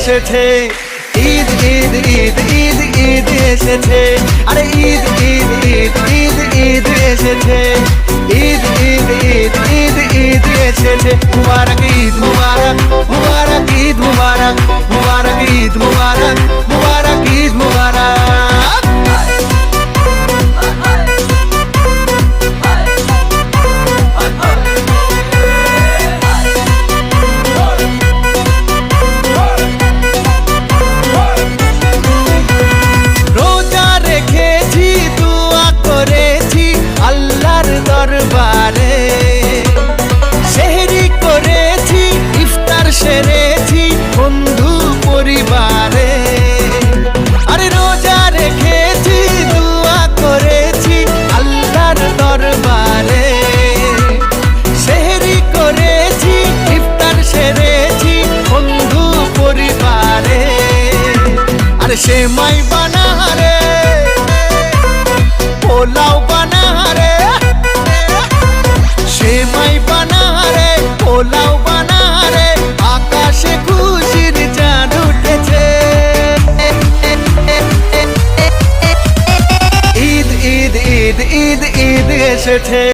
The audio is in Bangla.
এসেছে, ঈদ ঈদ ঈদ ঈদ ঈদ এসেছে, আরে ঈদ ঈদ ঈদ ঈদ ঈদ এসেছে, ঈদ ঈদ ঈদ ঈদ ঈদ এসেছে। মুবারক ঈদ মুবারক, মুবারক ঈদ মুবারক, মুবারক ঈদ মুবারক, মুবারক ঈদ মুবারক। রোজা রেখেছি, দোয়া করেছি আল্লাহর দরবারে, সেহরি করেছি, ইফতার সেরেছি বন্ধু পরিবারে। আরে রোজা রেখেছি, দোয়া করেছি আল্লাহর দরবারে, সেহরি করেছি, ইফতার সেরেছি বন্ধু পরিবারে। আরে সেমাই বানা রে, পোলাও বানা রে, সেমাই বানা রে, পোলাও বানা রে, আকাশে খুশির চাঁদ উঠেছে। ঈদ ঈদ ঈদ ঈদ ঈদ এসেছে।